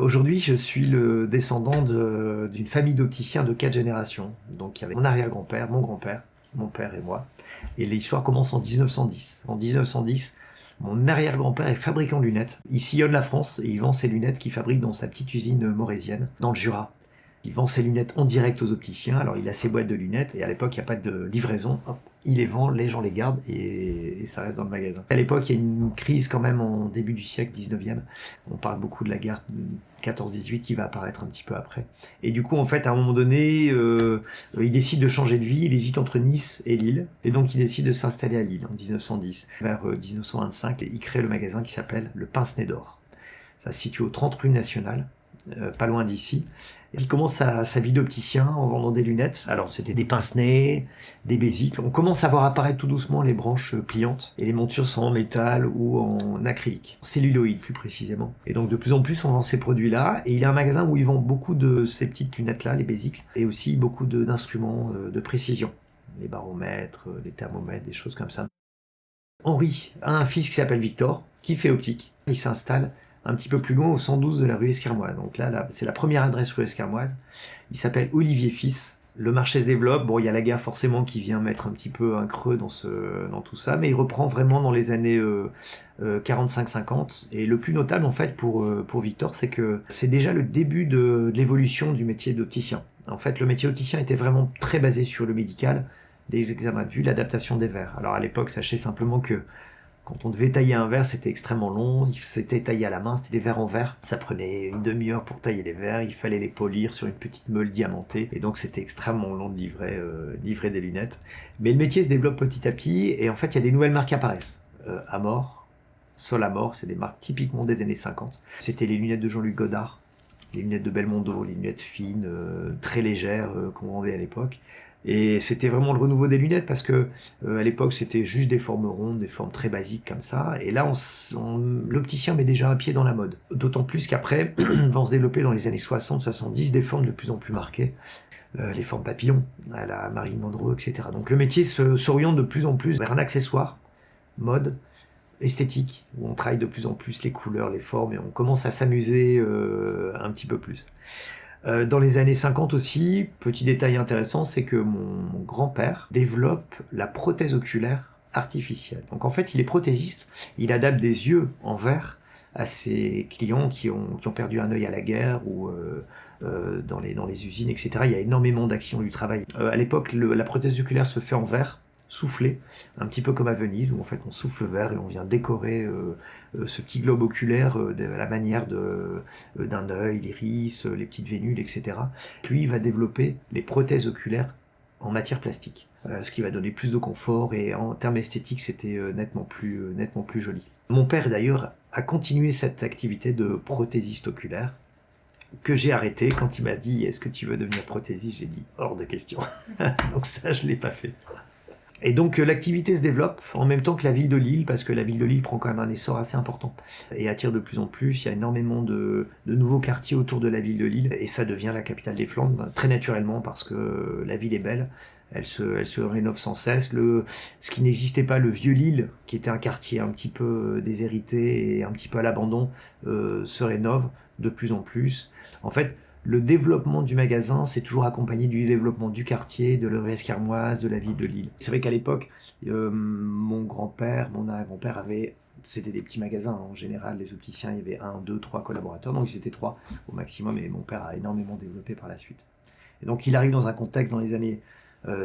Aujourd'hui, je suis le descendant d'une famille d'opticiens de 4 générations. Donc il y avait mon arrière-grand-père, mon père et moi. Et l'histoire commence en 1910. En 1910, mon arrière-grand-père est fabricant de lunettes. Il sillonne la France et il vend ses lunettes qu'il fabrique dans sa petite usine morésienne, dans le Jura. Il vend ses lunettes en direct aux opticiens. Alors il a ses boîtes de lunettes et à l'époque, il n'y a pas de livraison. Hop, il les vend, les gens les gardent et ça reste dans le magasin. À l'époque, il y a une crise quand même en début du siècle 19e. On parle beaucoup de la guerre 14-18 qui va apparaître un petit peu après. Et du coup, en fait, à un moment donné, il décide de changer de vie. Il hésite entre Nice et Lille. Et donc, il décide de s'installer à Lille en 1910. Vers 1925, il crée le magasin qui s'appelle le Pince-Nez d'Or. Ça se situe au 30 rue Nationale, pas loin d'ici. Il commence sa vie d'opticien en vendant des lunettes. Alors c'était des pince-nez, des bésicles. On commence à voir apparaître tout doucement les branches pliantes. Et les montures sont en métal ou en acrylique. Celluloïd plus précisément. Et donc de plus en plus on vend ces produits-là. Et il a un magasin où il vend beaucoup de ces petites lunettes-là, les bésicles. Et aussi beaucoup d'instruments de précision. Les baromètres, les thermomètres, des choses comme ça. Henri a un fils qui s'appelle Victor, qui fait optique. Il s'installe un petit peu plus loin au 112 de la rue Esquermoise. Donc là, c'est la première adresse rue Esquermoise. Il s'appelle Olivier Fils. Le marché se développe. Bon, il y a la guerre forcément qui vient mettre un petit peu un creux dans tout ça, mais il reprend vraiment dans les années 45-50. Et le plus notable en fait pour Victor, c'est que c'est déjà le début de l'évolution du métier d'opticien. En fait, le métier d'opticien était vraiment très basé sur le médical, les examens de vue, l'adaptation des verres. Alors à l'époque, sachez simplement que quand on devait tailler un verre, c'était extrêmement long, c'était taillé à la main, c'était des verres en verre. Ça prenait une demi-heure pour tailler les verres, il fallait les polir sur une petite meule diamantée, et donc c'était extrêmement long de livrer des lunettes. Mais le métier se développe petit à petit, et en fait il y a des nouvelles marques qui apparaissent. Amor, Solamor, c'est des marques typiquement des années 50. C'était les lunettes de Jean-Luc Godard, les lunettes de Belmondo, les lunettes fines, très légères qu'on vendait à l'époque. Et c'était vraiment le renouveau des lunettes parce que à l'époque c'était juste des formes rondes, des formes très basiques comme ça. Et là, l'opticien met déjà un pied dans la mode. D'autant plus qu'après vont se développer dans les années 60-70 des formes de plus en plus marquées. Les formes papillons, à la Marilyn Monroe, etc. Donc le métier s'oriente de plus en plus vers un accessoire, mode, esthétique, où on travaille de plus en plus les couleurs, les formes, et on commence à s'amuser un petit peu plus. Dans les années 50 aussi, petit détail intéressant, c'est que mon grand-père développe la prothèse oculaire artificielle. Donc en fait, il est prothésiste, il adapte des yeux en verre à ses clients qui ont perdu un œil à la guerre ou dans les usines, etc. Il y a énormément d'actions du travail. À l'époque, la prothèse oculaire se fait en verre, soufflé, un petit peu comme à Venise, où en fait on souffle le verre et on vient décorer ce petit globe oculaire de la manière d'un œil, l'iris, les petites vénules, etc. Lui, il va développer les prothèses oculaires en matière plastique, ce qui va donner plus de confort et en termes esthétiques, c'était nettement plus joli. Mon père, d'ailleurs, a continué cette activité de prothésiste oculaire, que j'ai arrêté quand il m'a dit « Est-ce que tu veux devenir prothésiste ?» J'ai dit « Hors de question ». Donc ça, je l'ai pas fait. Et donc l'activité se développe en même temps que la ville de Lille, parce que la ville de Lille prend quand même un essor assez important et attire de plus en plus. Il y a énormément de nouveaux quartiers autour de la ville de Lille et ça devient la capitale des Flandres très naturellement parce que la ville est belle. Elle se rénove sans cesse. Ce qui n'existait pas, le vieux Lille, qui était un quartier un petit peu déshérité et un petit peu à l'abandon, se rénove de plus en plus. En fait, le développement du magasin, c'est toujours accompagné du développement du quartier, de la rue Esquermoise, de la ville de Lille. C'est vrai qu'à l'époque, mon grand-père, mon arrière-grand-père c'était des petits magasins, en général, les opticiens, il y avait 1, 2, 3 collaborateurs, donc ils étaient 3 au maximum, et mon père a énormément développé par la suite. Et donc il arrive dans un contexte dans les années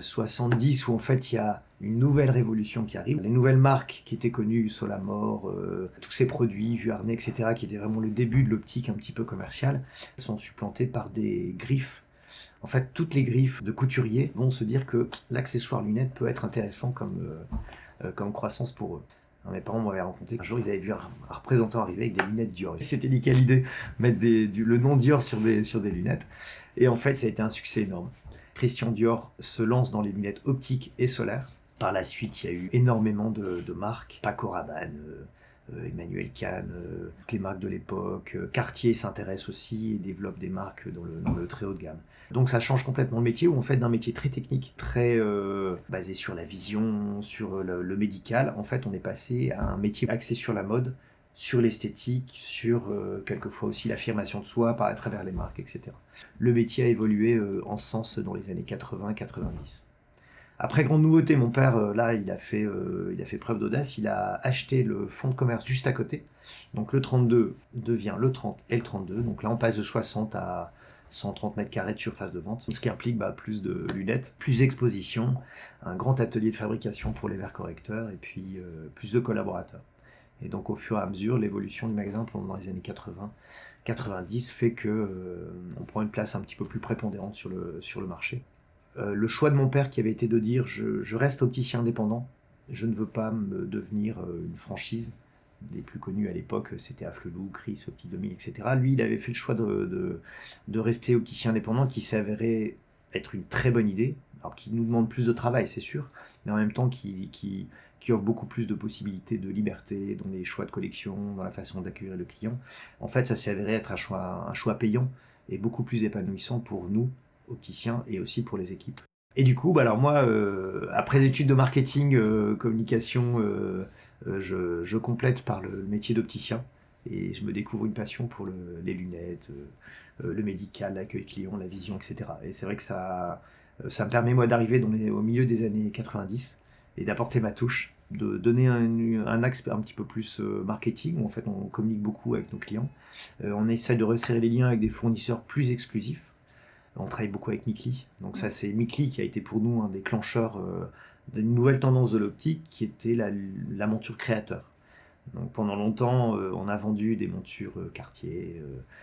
70 où en fait il y a une nouvelle révolution qui arrive. Les nouvelles marques qui étaient connues, Solamor, tous ces produits, Vuarnet, etc., qui étaient vraiment le début de l'optique un petit peu commerciale, sont supplantés par des griffes. En fait, toutes les griffes de couturiers vont se dire que l'accessoire lunette peut être intéressant comme croissance pour eux. Alors, mes parents m'avaient raconté qu'un jour ils avaient vu un représentant arriver avec des lunettes Dior. Ils s'étaient dit quelle idée mettre le nom Dior sur des lunettes. Et en fait, ça a été un succès énorme. Christian Dior se lance dans les lunettes optiques et solaires. Par la suite, il y a eu énormément de marques. Paco Rabanne, Emmanuel Kahn, toutes les marques de l'époque. Cartier s'intéresse aussi et développe des marques dans le très haut de gamme. Donc ça change complètement le métier, où en fait d'un métier très technique, très basé sur la vision, sur le médical, en fait on est passé à un métier axé sur la mode sur l'esthétique, sur quelquefois aussi l'affirmation de soi à travers les marques, etc. Le métier a évolué en ce sens dans les années 80-90. Après, grande nouveauté, mon père, là, il a fait preuve d'audace, il a acheté le fonds de commerce juste à côté. Donc le 32 devient le 30 et le 32. Donc là, on passe de 60 à 130 mètres carrés de surface de vente, ce qui implique plus de lunettes, plus d'exposition, un grand atelier de fabrication pour les verres correcteurs et puis plus de collaborateurs. Et donc au fur et à mesure, l'évolution du magasin pendant les années 80-90 fait que on prend une place un petit peu plus prépondérante sur le marché. Le choix de mon père qui avait été de dire je reste opticien indépendant, je ne veux pas me devenir une franchise. Des plus connus à l'époque, c'était Afflelou, Chris, Opti 2000, etc. Lui, il avait fait le choix de rester opticien indépendant, qui s'avérait être une très bonne idée, alors qui nous demande plus de travail, c'est sûr, mais en même temps qui offre beaucoup plus de possibilités de liberté dans les choix de collection, dans la façon d'accueillir le client. En fait, ça s'est avéré être un choix payant et beaucoup plus épanouissant pour nous, opticiens, et aussi pour les équipes. Et du coup, alors moi, après des études de marketing, communication, je complète par le métier d'opticien et je me découvre une passion pour les lunettes, le médical, l'accueil client, la vision, etc. Et c'est vrai que ça me permet moi d'arriver au milieu des années 90 et d'apporter ma touche, de donner un axe un petit peu plus marketing, où en fait on communique beaucoup avec nos clients. On essaie de resserrer les liens avec des fournisseurs plus exclusifs. On travaille beaucoup avec Mikli. Donc ça, c'est Mikli qui a été pour nous un déclencheur d'une nouvelle tendance de l'optique qui était la monture créateur. Donc pendant longtemps, on a vendu des montures Cartier.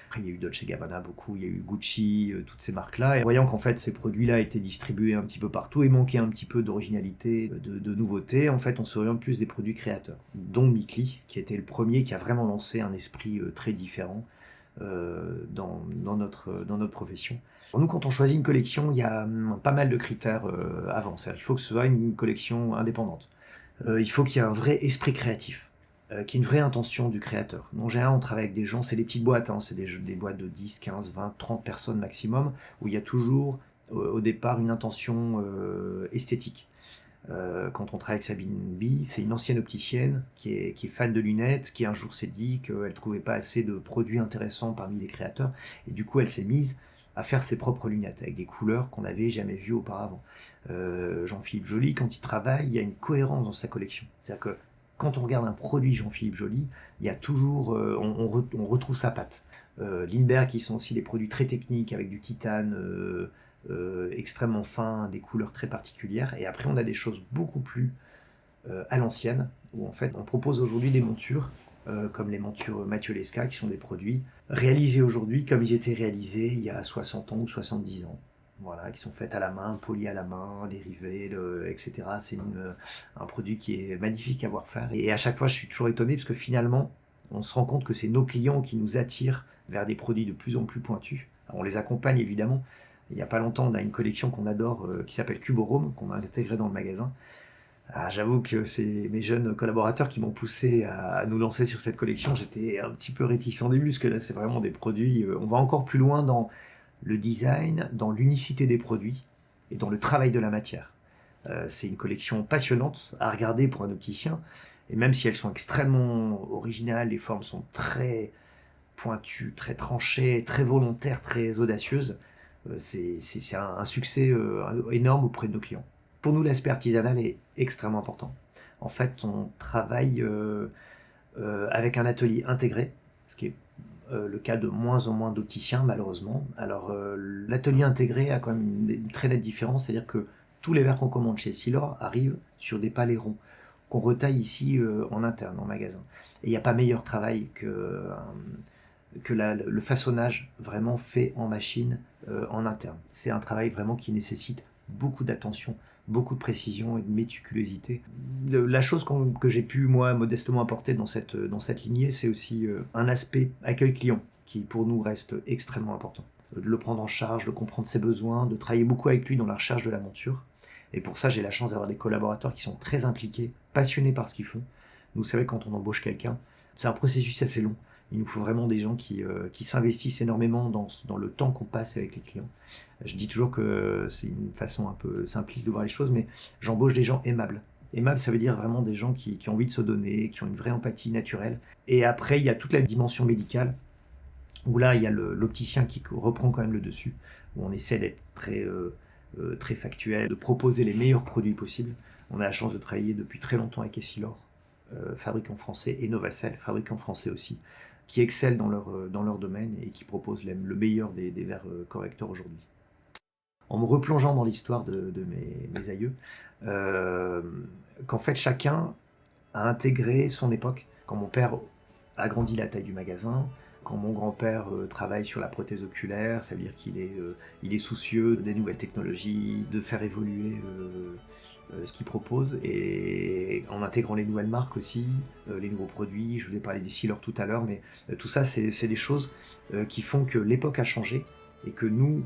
Après, il y a eu Dolce & Gabbana beaucoup, il y a eu Gucci, toutes ces marques-là. Et voyant qu'en fait, ces produits-là étaient distribués un petit peu partout et manquaient un petit peu d'originalité, de nouveauté, en fait, on s'oriente plus des produits créateurs. Dont Mikli, qui était le premier qui a vraiment lancé un esprit très différent dans notre profession. Pour nous, quand on choisit une collection, il y a pas mal de critères avant. Il faut que ce soit une collection indépendante. Il faut qu'il y ait un vrai esprit créatif, qu'il y ait une vraie intention du créateur. En général, on travaille avec des gens, c'est des petites boîtes, c'est des boîtes de 10, 15, 20, 30 personnes maximum, où il y a toujours au départ une intention esthétique. Quand on travaille avec Sabine Bi, c'est une ancienne opticienne qui est fan de lunettes, qui un jour s'est dit qu'elle ne trouvait pas assez de produits intéressants parmi les créateurs, et du coup elle s'est mise à faire ses propres lunettes avec des couleurs qu'on n'avait jamais vues auparavant. Jean-Philippe Joly, quand il travaille, il y a une cohérence dans sa collection. C'est-à-dire que quand on regarde un produit Jean-Philippe Joly, il y a toujours, on retrouve sa patte. Lindbergh, qui sont aussi des produits très techniques avec du titane, extrêmement fin, des couleurs très particulières. Et après, on a des choses beaucoup plus à l'ancienne, où en fait, on propose aujourd'hui des montures, comme les montures Mathieu Lesca, qui sont des produits réalisés aujourd'hui comme ils étaient réalisés il y a 60 ans ou 70 ans. Voilà, qui sont faites à la main, polis à la main, les rivets, etc. C'est un produit qui est magnifique à voir faire. Et à chaque fois, je suis toujours étonné, parce que finalement, on se rend compte que c'est nos clients qui nous attirent vers des produits de plus en plus pointus. Alors, on les accompagne évidemment. Il n'y a pas longtemps, on a une collection qu'on adore qui s'appelle Cuborome, qu'on a intégrée dans le magasin. Ah, j'avoue que c'est mes jeunes collaborateurs qui m'ont poussé à nous lancer sur cette collection. J'étais un petit peu réticent au début, parce que là, c'est vraiment des produits. On va encore plus loin dans le design, dans l'unicité des produits et dans le travail de la matière. C'est une collection passionnante à regarder pour un opticien. Et même si elles sont extrêmement originales, les formes sont très pointues, très tranchées, très volontaires, très audacieuses, c'est un succès énorme auprès de nos clients. Pour nous, l'aspect artisanal est extrêmement important. En fait, on travaille avec un atelier intégré, ce qui est le cas de moins en moins d'opticiens, malheureusement. Alors, l'atelier intégré a quand même une très nette différence, c'est-à-dire que tous les verres qu'on commande chez Silor arrivent sur des palets ronds, qu'on retaille ici en interne, en magasin. Et il n'y a pas meilleur travail que le façonnage vraiment fait en machine, en interne. C'est un travail vraiment qui nécessite beaucoup d'attention, beaucoup de précision et de méticulosité. La chose que j'ai pu, moi, modestement apporter dans cette lignée, c'est aussi un aspect accueil client, qui pour nous reste extrêmement important. De le prendre en charge, de comprendre ses besoins, de travailler beaucoup avec lui dans la recherche de la monture. Et pour ça, j'ai la chance d'avoir des collaborateurs qui sont très impliqués, passionnés par ce qu'ils font. Vous savez, quand on embauche quelqu'un, c'est un processus assez long. Il nous faut vraiment des gens qui s'investissent énormément dans le temps qu'on passe avec les clients. Je dis toujours que c'est une façon un peu simpliste de voir les choses, mais j'embauche des gens aimables. Aimable, ça veut dire vraiment des gens qui ont envie de se donner, qui ont une vraie empathie naturelle. Et après, il y a toute la dimension médicale, où là, il y a l'opticien qui reprend quand même le dessus, où on essaie d'être très factuel, de proposer les meilleurs produits possibles. On a la chance de travailler depuis très longtemps avec Essilor, fabricant français, et Novacell, fabricant français aussi, qui excellent dans leur domaine et qui proposent le meilleur des verres correcteurs aujourd'hui. En me replongeant dans l'histoire de mes aïeux, qu'en fait chacun a intégré son époque. Quand mon père agrandit la taille du magasin, quand mon grand-père travaille sur la prothèse oculaire, ça veut dire qu'il est soucieux des nouvelles technologies, de faire évoluer ce qu'il propose, et en intégrant les nouvelles marques aussi, les nouveaux produits. Je vous ai parlé des sealers tout à l'heure, mais tout ça, c'est des choses qui font que l'époque a changé, et que nous,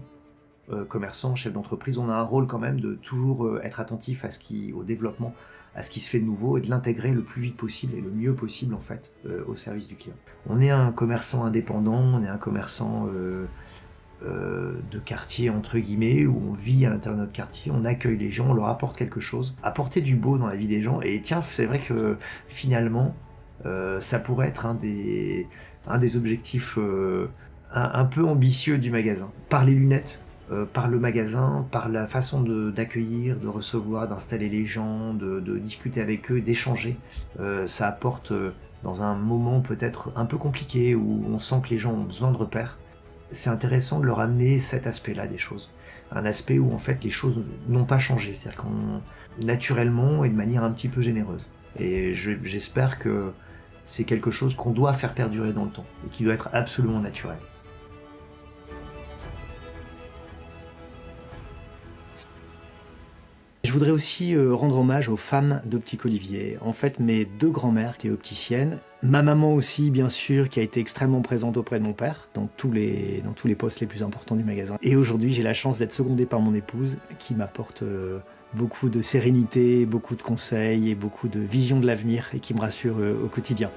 commerçants, chefs d'entreprise, on a un rôle quand même de toujours être attentif au développement, à ce qui se fait de nouveau, et de l'intégrer le plus vite possible et le mieux possible en fait au service du client. On est un commerçant indépendant, on est un commerçant de quartier entre guillemets, où on vit à l'intérieur de notre quartier, on accueille les gens, on leur apporte quelque chose, apporter du beau dans la vie des gens. Et tiens, c'est vrai que finalement, ça pourrait être un des objectifs un peu ambitieux du magasin. Par les lunettes, par le magasin, par la façon d'accueillir, de recevoir, d'installer les gens, de discuter avec eux, d'échanger. Ça apporte, dans un moment peut-être un peu compliqué, où on sent que les gens ont besoin de repères, c'est intéressant de leur amener cet aspect-là des choses. Un aspect où en fait les choses n'ont pas changé, c'est-à-dire naturellement et de manière un petit peu généreuse. Et j'espère que c'est quelque chose qu'on doit faire perdurer dans le temps et qui doit être absolument naturel. Je voudrais aussi rendre hommage aux femmes d'Optique Olivier. En fait, mes deux grands-mères étaient opticiennes. Ma maman aussi, bien sûr, qui a été extrêmement présente auprès de mon père, dans tous les postes les plus importants du magasin. Et aujourd'hui, j'ai la chance d'être secondé par mon épouse, qui m'apporte beaucoup de sérénité, beaucoup de conseils et beaucoup de vision de l'avenir, et qui me rassure au quotidien.